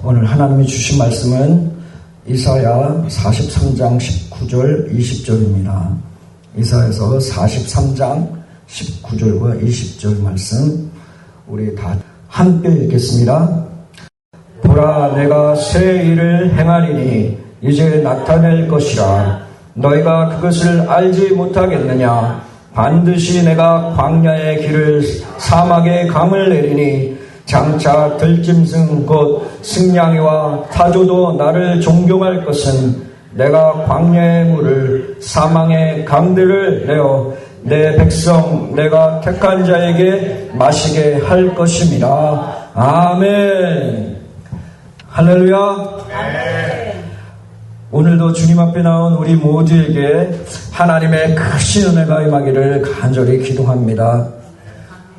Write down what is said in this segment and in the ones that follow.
오늘 하나님이 주신 말씀은 이사야 43장 19절 20절입니다. 이사야서 43장 19절과 20절 말씀 우리 다 함께 읽겠습니다. 보라, 내가 새 일을 행하리니 이제 나타낼 것이라. 너희가 그것을 알지 못하겠느냐? 반드시 내가 광야의 길을 사막의 강을 내리니 장차 들짐승 곧 승냥이와 타조도 나를 존경할 것은 내가 광야의 물을 사망의 강들을 내어 내 백성 내가 택한 자에게 마시게 할 것임이라. 아멘. 할렐루야. 아멘. 오늘도 주님 앞에 나온 우리 모두에게 하나님의 크신 은혜가 임하기를 간절히 기도합니다.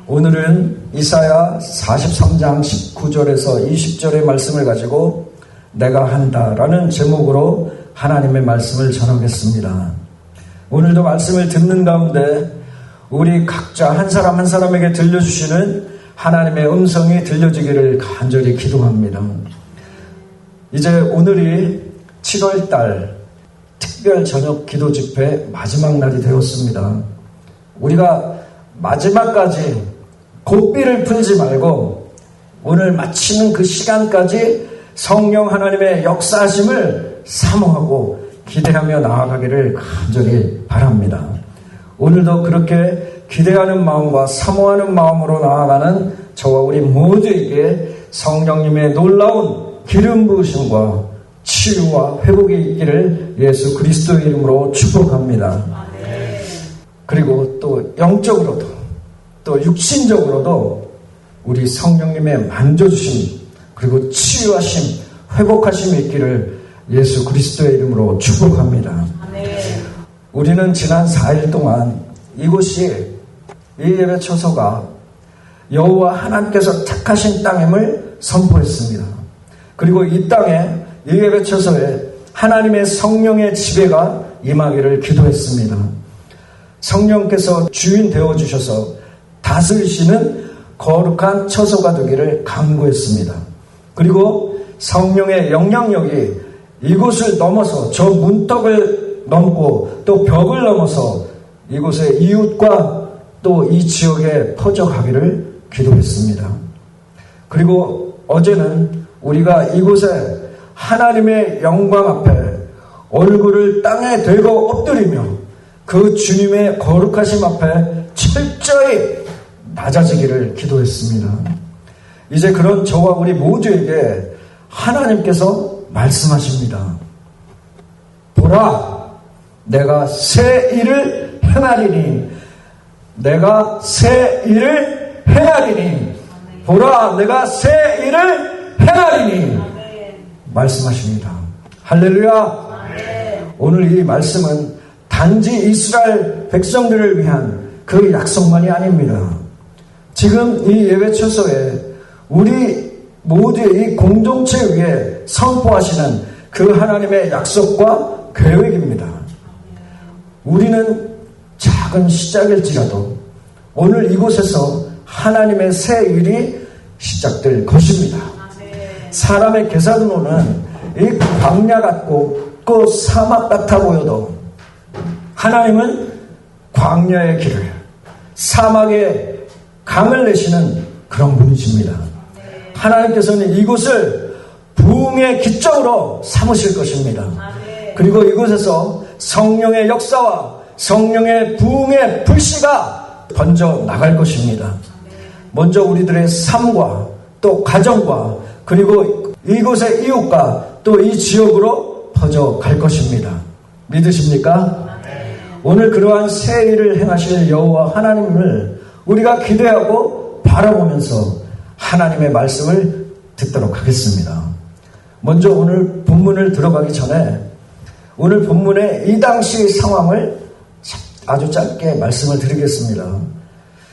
오늘은 이사야 43장 19절에서 20절의 말씀을 가지고 내가 한다라는 제목으로 하나님의 말씀을 전하겠습니다. 오늘도 말씀을 듣는 가운데 우리 각자 한 사람 한 사람에게 들려주시는 하나님의 음성이 들려지기를 간절히 기도합니다. 이제 오늘이 7월달 특별 저녁 기도 집회 마지막 날이 되었습니다. 우리가 마지막까지 고삐를 풀지 말고 오늘 마치는 그 시간까지 성령 하나님의 역사하심을 사모하고 기대하며 나아가기를 간절히 바랍니다. 오늘도 그렇게 기대하는 마음과 사모하는 마음으로 나아가는 저와 우리 모두에게 성령님의 놀라운 기름 부으심과 치유와 회복이 있기를 예수 그리스도의 이름으로 축복합니다. 그리고 또 영적으로도 또 육신적으로도 우리 성령님의 만져주심 그리고 치유하심 회복하심이 있기를 예수 그리스도의 이름으로 축복합니다. 우리는 지난 4일 동안 이곳이 이 예배 처소가 여호와 하나님께서 택하신 땅임을 선포했습니다. 그리고 이 땅에 이 예배 처소에 하나님의 성령의 지배가 임하기를 기도했습니다. 성령께서 주인 되어주셔서 다스리시는 거룩한 처소가 되기를 간구했습니다. 그리고 성령의 영향력이 이곳을 넘어서 저 문턱을 넘고 또 벽을 넘어서 이곳의 이웃과 또 이 지역에 퍼져가기를 기도했습니다. 그리고 어제는 우리가 이곳에 하나님의 영광 앞에 얼굴을 땅에 대고 엎드리며 그 주님의 거룩하심 앞에 철저히 낮아지기를 기도했습니다. 이제 그런 저와 우리 모두에게 하나님께서 말씀하십니다. 보라, 내가 새 일을 행하리니 내가 새 일을 행하리니 보라, 내가 새 일을 행하리니 말씀하십니다. 할렐루야. 오늘 이 말씀은 단지 이스라엘 백성들을 위한 그 약속만이 아닙니다. 지금 이 예배 처소에 우리 모두의 이 공동체 위에 선포하시는 그 하나님의 약속과 계획입니다. 우리는 작은 시작일지라도 오늘 이곳에서 하나님의 새 일이 시작될 것입니다. 사람의 계산으로는 이 광야 같고 그 사막 같아 보여도 하나님은 광야의 길을 사막의 강을 내시는 그런 분이십니다. 하나님께서는 이곳을 부흥의 기점으로 삼으실 것입니다. 그리고 이곳에서 성령의 역사와 성령의 부흥의 불씨가 번져 나갈 것입니다. 먼저 우리들의 삶과 또 가정과 그리고 이곳의 이웃과 또 이 지역으로 퍼져 갈 것입니다. 믿으십니까? 오늘 그러한 새 일을 행하실 여호와 하나님을 우리가 기대하고 바라보면서 하나님의 말씀을 듣도록 하겠습니다. 먼저 오늘 본문을 들어가기 전에 오늘 본문의 이 당시 상황을 아주 짧게 말씀을 드리겠습니다.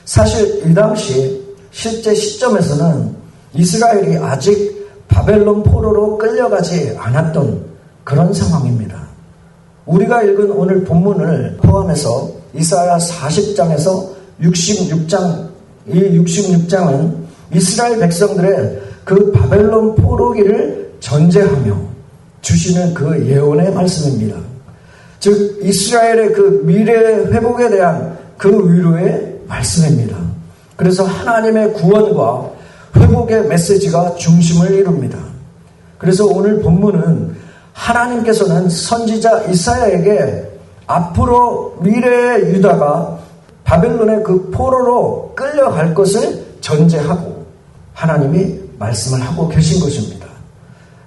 사실 이 당시 실제 시점에서는 이스라엘이 아직 바벨론 포로로 끌려가지 않았던 그런 상황입니다. 우리가 읽은 오늘 본문을 포함해서 이사야 40장에서 66장, 이 66장은 이스라엘 백성들의 그 바벨론 포로기를 전제하며 주시는 그 예언의 말씀입니다. 즉 이스라엘의 그 미래 회복에 대한 그 위로의 말씀입니다. 그래서 하나님의 구원과 회복의 메시지가 중심을 이룹니다. 그래서 오늘 본문은 하나님께서는 선지자 이사야에게 앞으로 미래의 유다가 바벨론의 그 포로로 끌려갈 것을 전제하고 하나님이 말씀을 하고 계신 것입니다.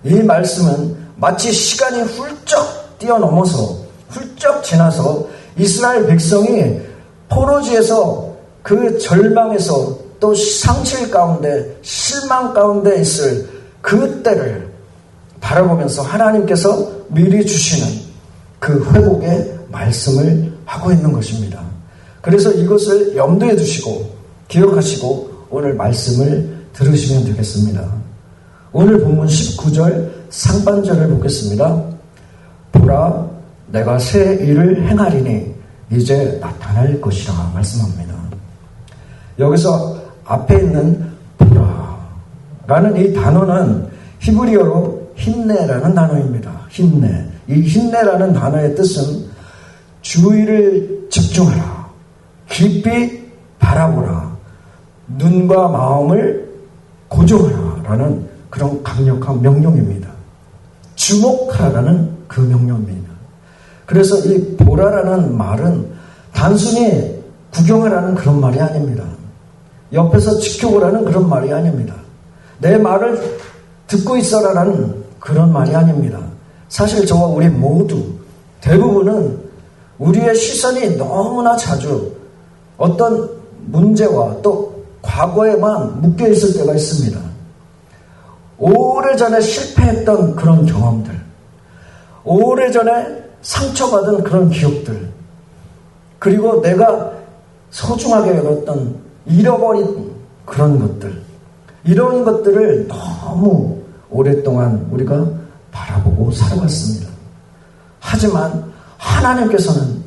이 말씀은 마치 시간이 훌쩍 뛰어넘어서 훌쩍 지나서 이스라엘 백성이 포로지에서 그 절망에서 또 상실 가운데 실망 가운데 있을 그 때를 바라보면서 하나님께서 미리 주시는 그 회복의 말씀을 하고 있는 것입니다. 그래서 이것을 염두에 두시고 기억하시고 오늘 말씀을 들으시면 되겠습니다. 오늘 본문 19절 상반절을 보겠습니다. 보라, 내가 새 일을 행하리니 이제 나타날 것이라 말씀합니다. 여기서 앞에 있는 보라라는 이 단어는 히브리어로 힘내라는 단어입니다. 힘내. 이 힘내라는 단어의 뜻은 주의를 집중하라, 깊이 바라보라, 눈과 마음을 고정하라 라는 그런 강력한 명령입니다. 주목하라는 그 명령입니다. 그래서 이 보라라는 말은 단순히 구경하라는 그런 말이 아닙니다. 옆에서 지켜보라는 그런 말이 아닙니다. 내 말을 듣고 있어라라는 그런 말이 아닙니다. 사실 저와 우리 모두 대부분은 우리의 시선이 너무나 자주 어떤 문제와 또 과거에만 묶여 있을 때가 있습니다. 오래전에 실패했던 그런 경험들, 오래전에 상처받은 그런 기억들, 그리고 내가 소중하게 여겼던 잃어버린 그런 것들, 이런 것들을 너무 오랫동안 우리가 바라보고 살아왔습니다. 하지만 하나님께서는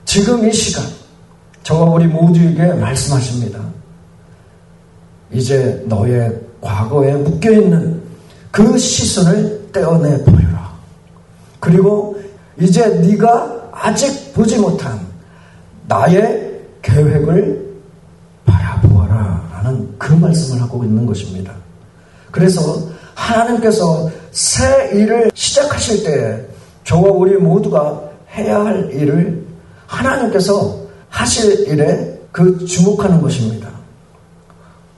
지금 이 시간 저와 우리 모두에게 말씀하십니다. 이제 너의 과거에 묶여있는 그 시선을 떼어내 버려라. 그리고 이제 네가 아직 보지 못한 나의 계획을 바라보아라 라는 그 말씀을 하고 있는 것입니다. 그래서 하나님께서 새 일을 시작하실 때 저와 우리 모두가 해야 할 일을 하나님께서 하실 일에 그 주목하는 것입니다.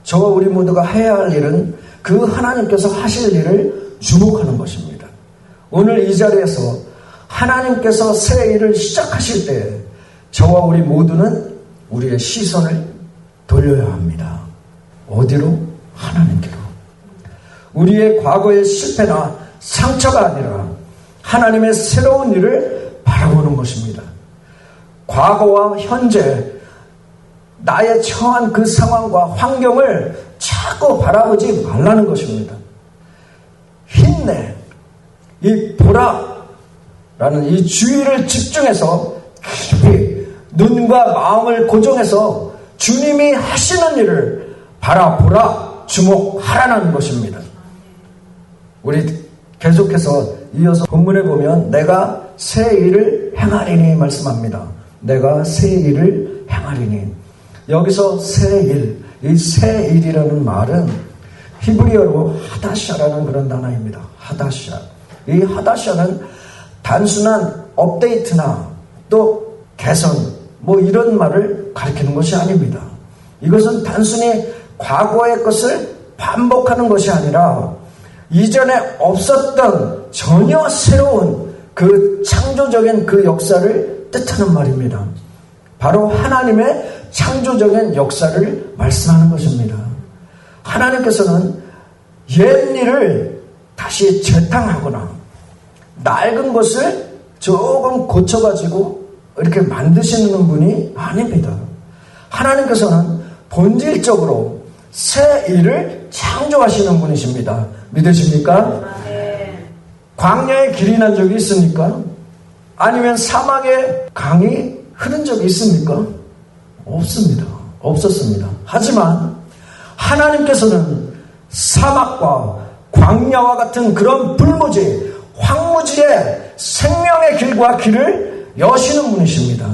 저와 우리 모두가 해야 할 일은 그 하나님께서 하실 일을 주목하는 것입니다. 오늘 이 자리에서 하나님께서 새 일을 시작하실 때 저와 우리 모두는 우리의 시선을 돌려야 합니다. 어디로? 하나님께로. 우리의 과거의 실패나 상처가 아니라 하나님의 새로운 일을 바라보는 것입니다. 과거와 현재 나의 처한 그 상황과 환경을 자꾸 바라보지 말라는 것입니다. 힘내, 이 보라라는 이 주의를 집중해서 깊이 눈과 마음을 고정해서 주님이 하시는 일을 바라보라, 주목하라는 것입니다. 우리 계속해서 이어서 본문에 보면 내가 새 일을 행하리니 말씀합니다. 내가 새 일을 행하리니. 여기서 새 일, 이 새 일이라는 말은 히브리어로 하다샤라는 그런 단어입니다. 하다샤. 이 하다샤는 단순한 업데이트나 또 개선 뭐 이런 말을 가리키는 것이 아닙니다. 이것은 단순히 과거의 것을 반복하는 것이 아니라 이전에 없었던 전혀 새로운 그 창조적인 그 역사를 뜻하는 말입니다. 바로 하나님의 창조적인 역사를 말씀하는 것입니다. 하나님께서는 옛 일을 다시 재탕하거나 낡은 것을 조금 고쳐가지고 이렇게 만드시는 분이 아닙니다. 하나님께서는 본질적으로 새 일을 창조하시는 분이십니다. 믿으십니까? 네. 광야에 길이 난 적이 있습니까? 아니면 사막에 강이 흐른 적이 있습니까? 없습니다. 없었습니다. 하지만 하나님께서는 사막과 광야와 같은 그런 불모지, 황무지의 생명의 길과 길을 여시는 분이십니다.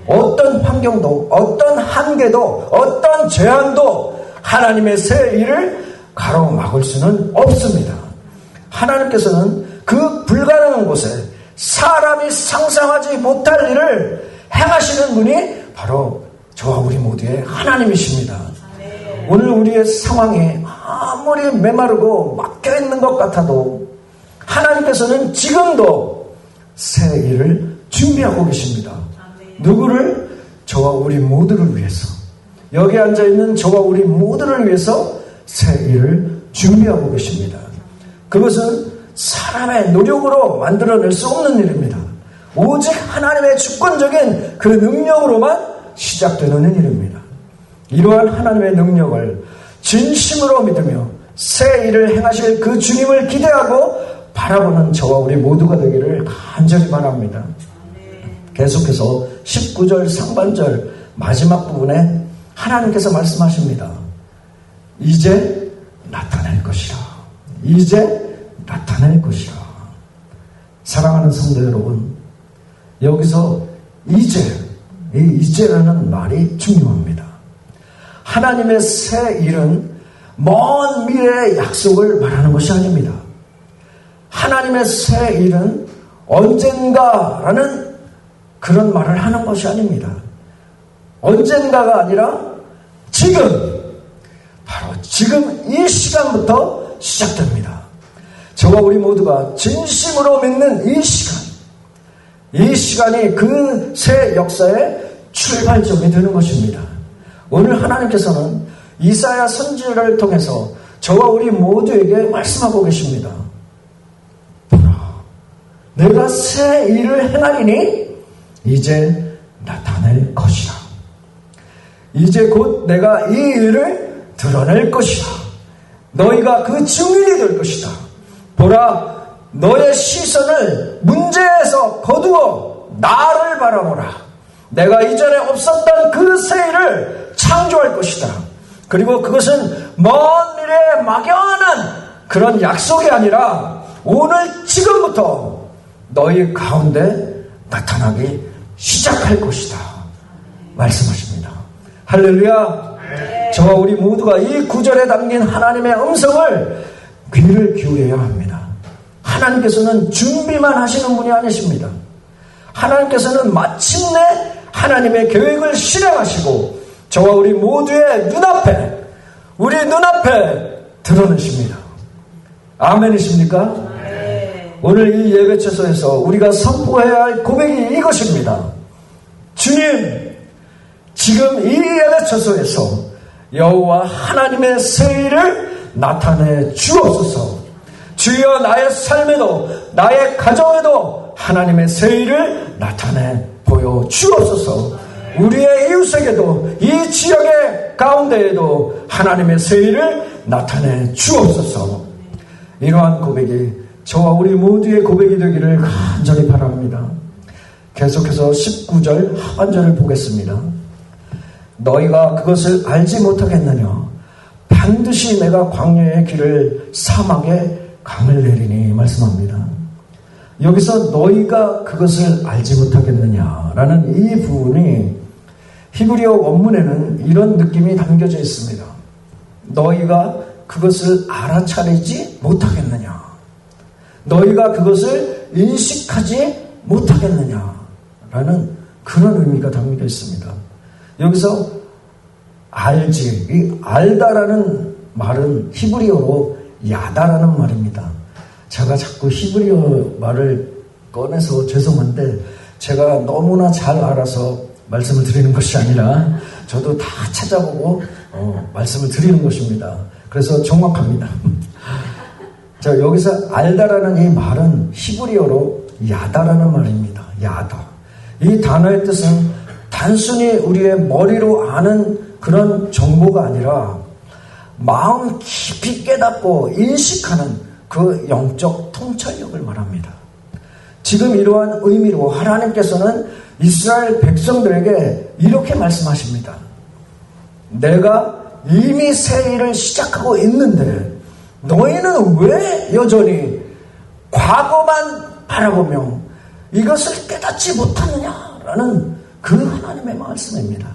어떤 환경도, 어떤 한계도, 어떤 제한도 하나님의 새 일을 가로막을 수는 없습니다. 하나님께서는 그 불가능한 곳에 사람이 상상하지 못할 일을 행하시는 분이 바로 저와 우리 모두의 하나님이십니다. 오늘 우리의 상황이 아무리 메마르고 막혀있는 것 같아도 하나님께서는 지금도 새 일을 준비하고 계십니다. 누구를? 저와 우리 모두를 위해서, 여기 앉아있는 저와 우리 모두를 위해서 새 일을 준비하고 계십니다. 그것은 사람의 노력으로 만들어낼 수 없는 일입니다. 오직 하나님의 주권적인 그 능력으로만 시작되는 일입니다. 이러한 하나님의 능력을 진심으로 믿으며 새 일을 행하실 그 주님을 기대하고 바라보는 저와 우리 모두가 되기를 간절히 바랍니다. 계속해서 19절 상반절 마지막 부분에 하나님께서 말씀하십니다. 이제 나타낼 것이라. 이제 나타낼 것이라. 사랑하는 성도 여러분, 여기서 이제라는 말이 중요합니다. 하나님의 새 일은 먼 미래의 약속을 말하는 것이 아닙니다. 하나님의 새 일은 언젠가라는 그런 말을 하는 것이 아닙니다. 언젠가가 아니라 지금, 바로 지금 이 시간부터 시작됩니다. 저와 우리 모두가 진심으로 믿는 이 시간이 그 새 역사의 출발점이 되는 것입니다. 오늘 하나님께서는 이사야 선지자를 통해서 저와 우리 모두에게 말씀하고 계십니다. 보라, 내가 새 일을 행하리니 이제 나타낼 것이라. 이제 곧 내가 이 일을 드러낼 것이라. 너희가 그 증인이 될 것이다. 보라, 너의 시선을 문제에서 거두어 나를 바라보라. 내가 이전에 없었던 그 새 일을 창조할 것이다. 그리고 그것은 먼 미래에 막연한 그런 약속이 아니라 오늘 지금부터 너희 가운데 나타나기 시작할 것이다 말씀하십니다. 할렐루야. 저와 우리 모두가 이 구절에 담긴 하나님의 음성을 귀를 기울여야 합니다. 하나님께서는 준비만 하시는 분이 아니십니다. 하나님께서는 마침내 하나님의 계획을 실행하시고 저와 우리 모두의 눈앞에, 우리 눈앞에 드러내십니다. 아멘이십니까? 네. 오늘 이 예배처소에서 우리가 선포해야 할 고백이 이것입니다. 주님, 지금 이 예배처소에서 여호와 하나님의 새 일을 나타내 주옵소서. 주여, 나의 삶에도 나의 가정에도 하나님의 새 일을 나타내 보여주옵소서. 우리의 이웃에게도 이 지역의 가운데에도 하나님의 새 일을 나타내 주옵소서. 이러한 고백이 저와 우리 모두의 고백이 되기를 간절히 바랍니다. 계속해서 19절 하반절을 보겠습니다. 너희가 그것을 알지 못하겠느냐? 반드시 내가 광야의 길을 사막에 강을 내리니 말씀합니다. 여기서 너희가 그것을 알지 못하겠느냐라는 이 부분이 히브리어 원문에는 이런 느낌이 담겨져 있습니다. 너희가 그것을 알아차리지 못하겠느냐? 너희가 그것을 인식하지 못하겠느냐라는 그런 의미가 담겨 있습니다. 여기서 알지, 이 알다라는 말은 히브리어로 야다라는 말입니다. 제가 자꾸 히브리어 말을 꺼내서 죄송한데 제가 너무나 잘 알아서 말씀을 드리는 것이 아니라 저도 다 찾아보고 말씀을 드리는 것입니다. 그래서 정확합니다. 자, 여기서 알다라는 이 말은 히브리어로 야다라는 말입니다. 야다. 이 단어의 뜻은 단순히 우리의 머리로 아는 그런 정보가 아니라 마음 깊이 깨닫고 인식하는 그 영적 통찰력을 말합니다. 지금 이러한 의미로 하나님께서는 이스라엘 백성들에게 이렇게 말씀하십니다. 내가 이미 새 일을 시작하고 있는데 너희는 왜 여전히 과거만 바라보며 이것을 깨닫지 못하느냐라는 그 하나님의 말씀입니다.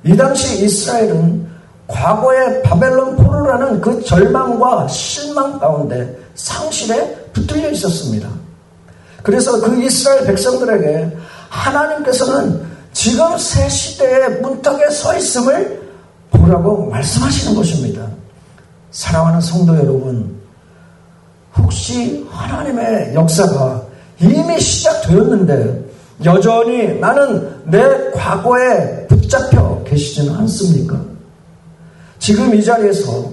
이 당시 이스라엘은 과거의 바벨론 포로라는 그 절망과 실망 가운데 상실에 붙들려 있었습니다. 그래서 그 이스라엘 백성들에게 하나님께서는 지금 새 시대의 문턱에 서 있음을 보라고 말씀하시는 것입니다. 사랑하는 성도 여러분, 혹시 하나님의 역사가 이미 시작되었는데 여전히 나는 내 과거에 붙잡혀 계시지는 않습니까? 지금 이 자리에서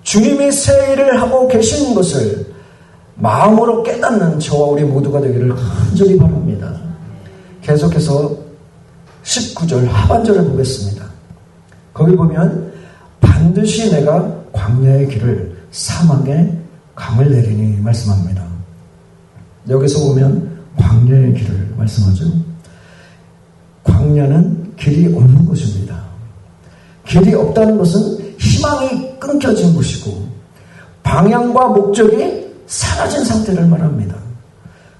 주님이 새 일을 하고 계시는 것을 마음으로 깨닫는 저와 우리 모두가 되기를 간절히 바랍니다. 계속해서 19절 하반절을 보겠습니다. 거기 보면 반드시 내가 광야의 길을 사막에 강을 내리니 말씀합니다. 여기서 보면 광야의 길을 말씀하죠. 광야는 길이 없는 곳입니다. 길이 없다는 것은 희망이 끊겨진 곳이고 방향과 목적이 사라진 상태를 말합니다.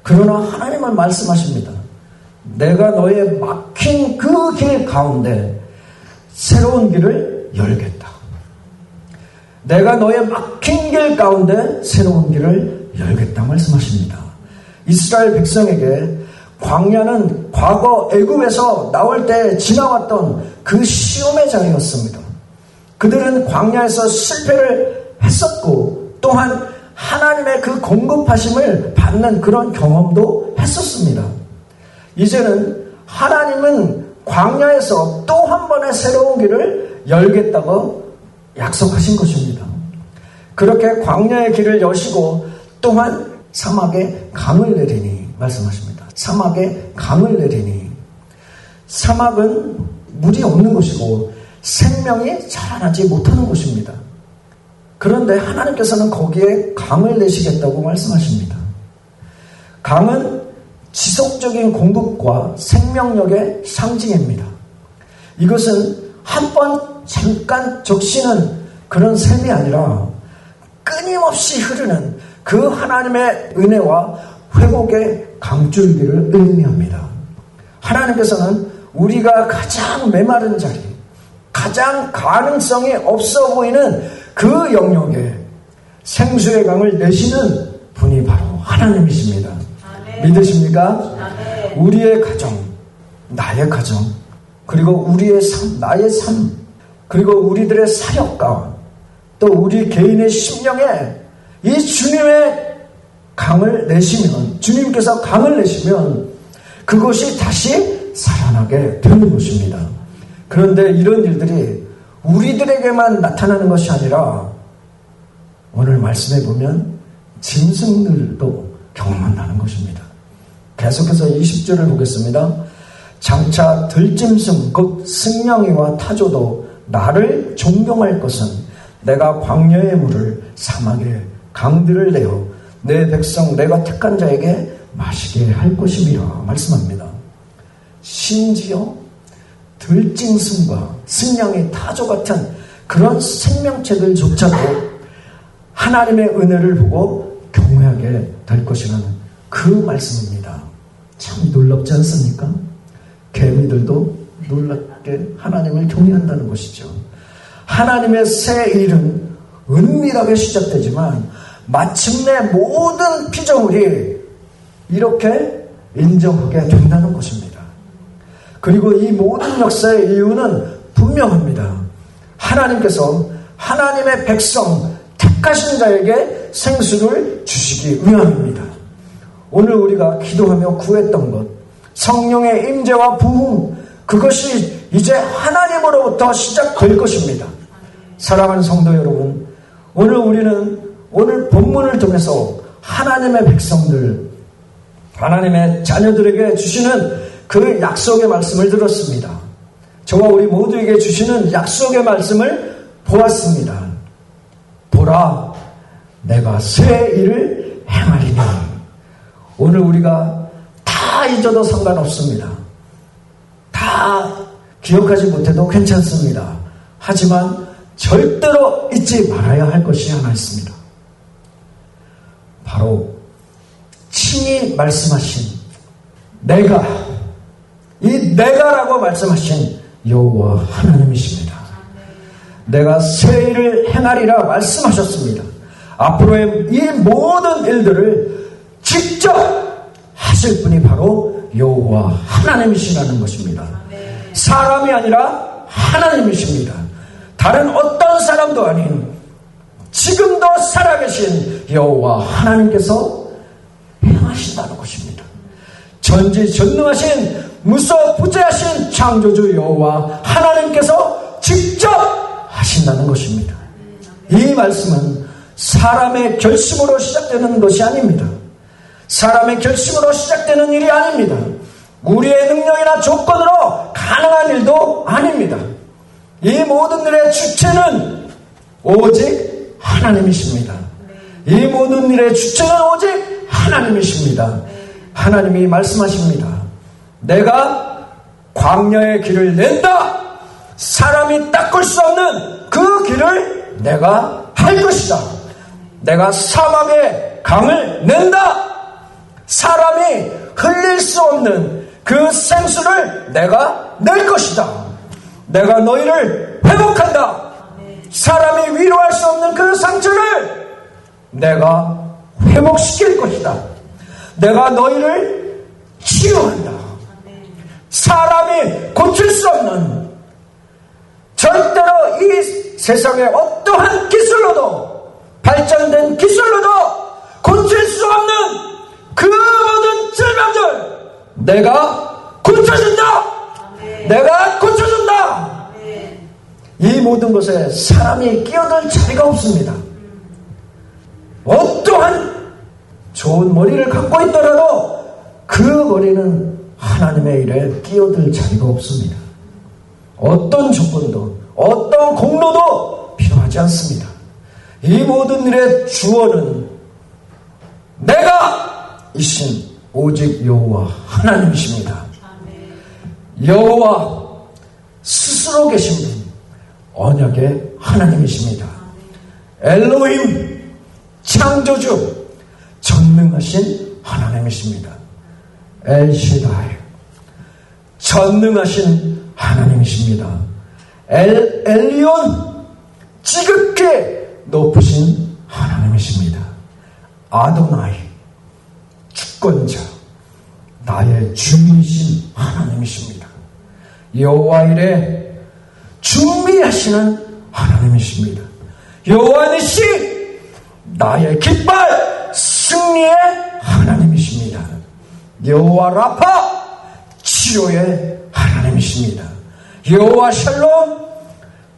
그러나 하나님은 말씀하십니다. 내가 너의 막힌 그 길 가운데 새로운 길을 열겠다. 내가 너의 막힌 길 가운데 새로운 길을 열겠다 말씀하십니다. 이스라엘 백성에게 광야는 과거 애굽에서 나올 때 지나왔던 그 시험의 자리였습니다. 그들은 광야에서 실패를 했었고 또한 하나님의 그 공급하심을 받는 그런 경험도 했었습니다. 이제는 하나님은 광야에서 또 한 번의 새로운 길을 열겠다고 약속하신 것입니다. 그렇게 광야의 길을 여시고 또한 사막에 강을 내리니 말씀하십니다. 사막에 강을 내리니 사막은 물이 없는 곳이고 생명이 자라나지 못하는 곳입니다. 그런데 하나님께서는 거기에 강을 내시겠다고 말씀하십니다. 강은 지속적인 공급과 생명력의 상징입니다. 이것은 한 번 잠깐 적시는 그런 셈이 아니라 끊임없이 흐르는 그 하나님의 은혜와 회복의 강줄기를 의미합니다. 하나님께서는 우리가 가장 메마른 자리, 가장 가능성이 없어 보이는 그 영역에 생수의 강을 내시는 분이 바로 하나님이십니다. 아멘. 믿으십니까? 아멘. 우리의 가정, 나의 가정, 그리고 우리의 삶, 나의 삶, 그리고 우리들의 사역과 또 우리 개인의 심령에 이 주님의 강을 내시면, 주님께서 강을 내시면 그것이 다시 살아나게 되는 것입니다. 그런데 이런 일들이 우리들에게만 나타나는 것이 아니라 오늘 말씀해 보면 짐승들도 경험한다는 것입니다. 계속해서 20절을 보겠습니다. 장차 들짐승 곧 승냥이와 타조도 나를 존경할 것은 내가 광야의 물을 사막에 강들을 내어 내 백성 내가 택한 자에게 마시게 할 것임이라 말씀합니다. 심지어 들짐승과 승냥이 타조 같은 그런 생명체들조차도 하나님의 은혜를 보고 경외하게 될 것이라는 그 말씀입니다. 참 놀랍지 않습니까? 개미들도 놀랍게 하나님을 경외한다는 것이죠. 하나님의 새 일은 은밀하게 시작되지만 마침내 모든 피조물이 이렇게 인정하게 된다는 것입니다. 그리고 이 모든 역사의 이유는 분명합니다. 하나님께서 하나님의 백성 택하신 자에게 생수를 주시기 위함입니다. 오늘 우리가 기도하며 구했던 것, 성령의 임재와 부흥, 그것이 이제 하나님으로부터 시작될 것입니다. 사랑하는 성도 여러분, 오늘 우리는 오늘 본문을 통해서 하나님의 백성들, 하나님의 자녀들에게 주시는 그 약속의 말씀을 들었습니다. 저와 우리 모두에게 주시는 약속의 말씀을 보았습니다. 보라, 내가 새 일을 행하리니. 오늘 우리가 다 잊어도 상관없습니다. 다 기억하지 못해도 괜찮습니다. 하지만 절대로 잊지 말아야 할 것이 하나 있습니다. 바로 친히 말씀하신 이 내가라고 말씀하신 여호와 하나님이십니다. 내가 새 일을 행하리라 말씀하셨습니다. 앞으로의 이 모든 일들을 직접 하실 분이 바로 여호와 하나님이시라는 것입니다. 사람이 아니라 하나님이십니다. 다른 어떤 사람도 아닌 지금도 살아계신 여호와 하나님께서 행하신다는 것입니다. 전지전능하신 무소부재하신 창조주 여호와 하나님께서 직접 하신다는 것입니다. 이 말씀은 사람의 결심으로 시작되는 것이 아닙니다. 사람의 결심으로 시작되는 일이 아닙니다. 우리의 능력이나 조건으로 가능한 일도 아닙니다. 이 모든 일의 주체는 오직 하나님이십니다. 이 모든 일의 주체는 오직 하나님이십니다. 하나님이 말씀하십니다. 내가 광야의 길을 낸다. 사람이 닦을 수 없는 그 길을 내가 할 것이다. 내가 사막의 강을 낸다. 사람이 흘릴 수 없는 그 생수를 내가 낼 것이다. 내가 너희를 회복한다. 사람이 위로할 수 없는 그 상처를 내가 회복시킬 것이다. 내가 너희를 치유한다. 사람이 고칠 수 없는, 절대로 이 세상의 어떠한 기술로도, 발전된 기술로도 고칠 수 없는 그 모든 질병들 내가 고쳐준다. 내가 고쳐준다. 이 모든 것에 사람이 끼어들 자리가 없습니다. 어떠한 좋은 머리를 갖고 있더라도 그 머리는 하나님의 일에 끼어들 자리가 없습니다. 어떤 조건도 어떤 공로도 필요하지 않습니다. 이 모든 일의 주어는 내가 이신 오직 여호와 하나님이십니다. 여호와 스스로 계신 분, 언약의 하나님이십니다. 엘로힘, 창조주, 전능하신 하나님이십니다. 엘시다이, 전능하신 하나님이십니다. 엘리온, 지극히 높으신 하나님이십니다. 아도나이, 주권자, 나의 주인이신 하나님이십니다. 여호와 일에 준비하시는 하나님이십니다. 여호와 니시, 나의 깃발, 승리의 하나님이십니다. 여호와 라파, 치료의 하나님이십니다. 여호와 샬롬,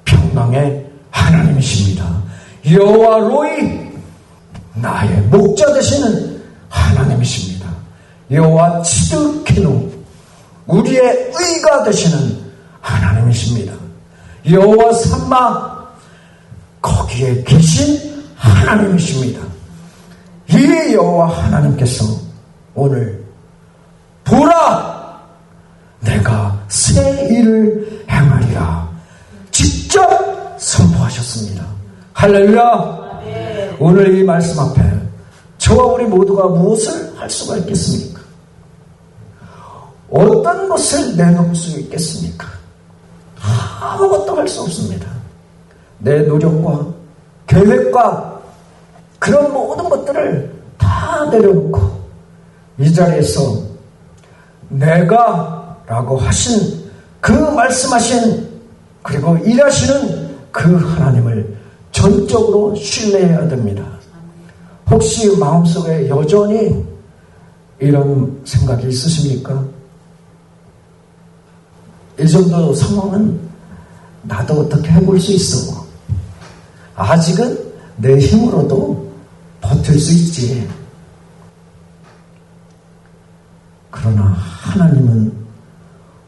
평강의 하나님이십니다. 여호와 로이, 나의 목자 되시는 하나님이십니다. 여호와 치드케노, 우리의 의가 되시는 하나님이십니다. 여호와 삼마, 거기에 계신 하나님이십니다. 이 여호와 하나님께서 오늘 보라, 내가 새 일을 행하리라 직접 선포하셨습니다. 할렐루야. 오늘 이 말씀 앞에 저와 우리 모두가 무엇을 할 수가 있겠습니까? 어떤 것을 내놓을 수 있겠습니까? 아무것도 할 수 없습니다. 내 노력과 계획과 그런 모든 것들을 다 내려놓고 이 자리에서 내가 라고 하신 그 말씀하신 그리고 일하시는 그 하나님을 전적으로 신뢰해야 됩니다. 혹시 마음속에 여전히 이런 생각이 있으십니까? 이 정도 상황은 나도 어떻게 해볼 수 있어. 아직은 내 힘으로도 버틸 수 있지. 그러나 하나님은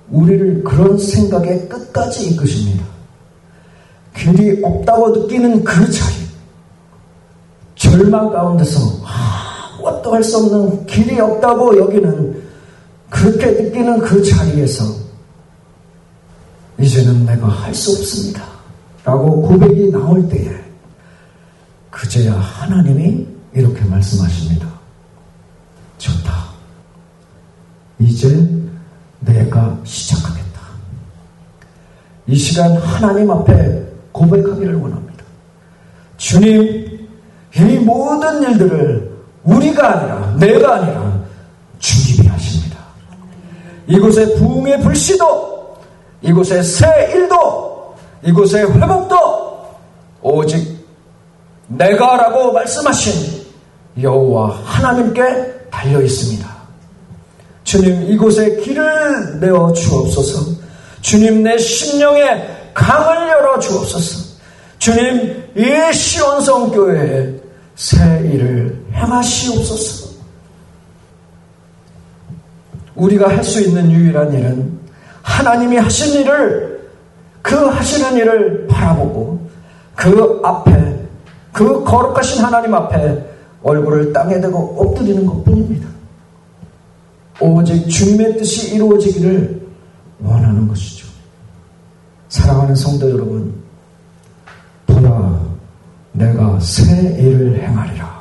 우리를 그런 생각에 끝까지 이끄십니다. 길이 없다고 느끼는 그 자리, 절망 가운데서 아무것도 할 수 없는 길이 없다고 여기는, 그렇게 느끼는 그 자리에서 이제는 내가 할 수 없습니다. 라고 고백이 나올 때에 그제야 하나님이 이렇게 말씀하십니다. 좋다. 이제 내가 시작하겠다. 이 시간 하나님 앞에 고백하기를 원합니다. 주님, 이 모든 일들을 우리가 아니라, 내가 아니라 주님이 하십니다. 이곳의 부흥의 불씨도, 이곳의 새 일도, 이곳의 회복도 오직 내가라고 말씀하신 여호와 하나님께 달려 있습니다. 주님, 이곳에 길을 내어 주옵소서. 주님, 내 심령에 강을 열어 주옵소서. 주님, 이 시온성 교회에 새 일을 행하시옵소서. 우리가 할 수 있는 유일한 일은 하나님이 하신 일을, 그 하시는 일을 바라보고 그 앞에, 그 거룩하신 하나님 앞에 얼굴을 땅에 대고 엎드리는 것뿐입니다. 오직 주님의 뜻이 이루어지기를 원하는 것이죠. 사랑하는 성도 여러분, 보라, 내가 새 일을 행하리라.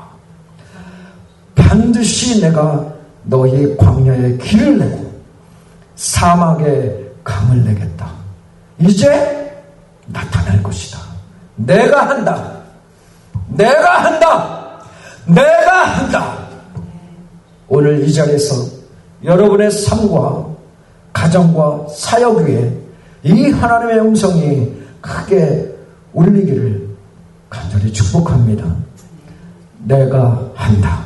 반드시 내가 너희 광야에 길을 내고 사막에 강을 내겠다. 이제 나타날 것이다. 내가 한다. 내가 한다. 내가 한다. 오늘 이 자리에서 여러분의 삶과 가정과 사역 위에 이 하나님의 음성이 크게 울리기를 간절히 축복합니다. 내가 한다.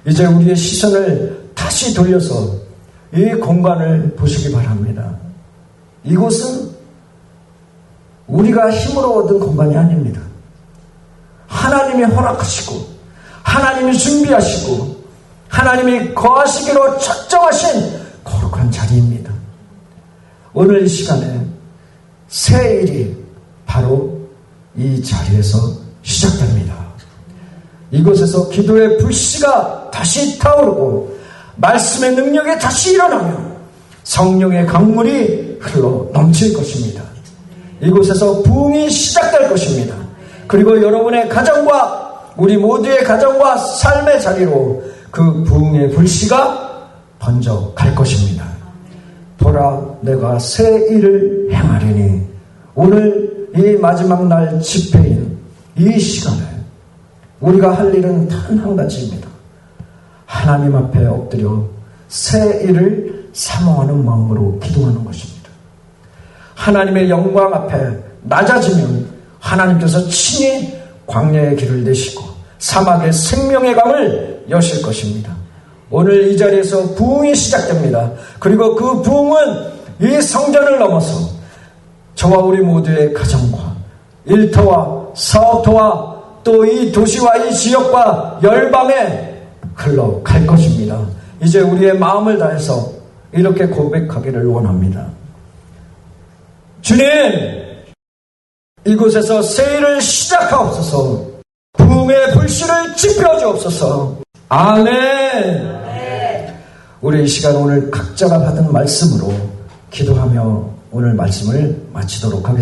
이제 우리의 시선을 다시 돌려서 이 공간을 보시기 바랍니다. 이곳은 우리가 힘으로 얻은 공간이 아닙니다. 하나님이 허락하시고 하나님이 준비하시고 하나님이 거하시기로 작정하신 거룩한 자리입니다. 오늘 이 시간에 새 일이 바로 이 자리에서 시작됩니다. 이곳에서 기도의 불씨가 다시 타오르고 말씀의 능력이 다시 일어나며 성령의 강물이 흘러 넘칠 것입니다. 이곳에서 부흥이 시작될 것입니다. 그리고 여러분의 가정과 우리 모두의 가정과 삶의 자리로 그 부흥의 불씨가 번져 갈 것입니다. 보라, 내가 새 일을 행하리니. 오늘 이 마지막 날 집회인 이 시간에 우리가 할 일은 단 한 가지입니다. 하나님 앞에 엎드려 새 일을 사모하는 마음으로 기도하는 것입니다. 하나님의 영광 앞에 낮아지면 하나님께서 친히 광야의 길을 내시고 사막의 생명의 강을 여실 것입니다. 오늘 이 자리에서 부흥이 시작됩니다. 그리고 그 부흥은 이 성전을 넘어서 저와 우리 모두의 가정과 일터와 사업터와 또 이 도시와 이 지역과 열방에 흘러갈 것입니다. 이제 우리의 마음을 다해서 이렇게 고백하기를 원합니다. 주님, 이곳에서 새 일을 시작하옵소서. 부흥의 불씨를 지펴 주옵소서. 아멘. 우리 이 시간 오늘 각자가 받은 말씀으로 기도하며 오늘 말씀을 마치도록 하겠습니다.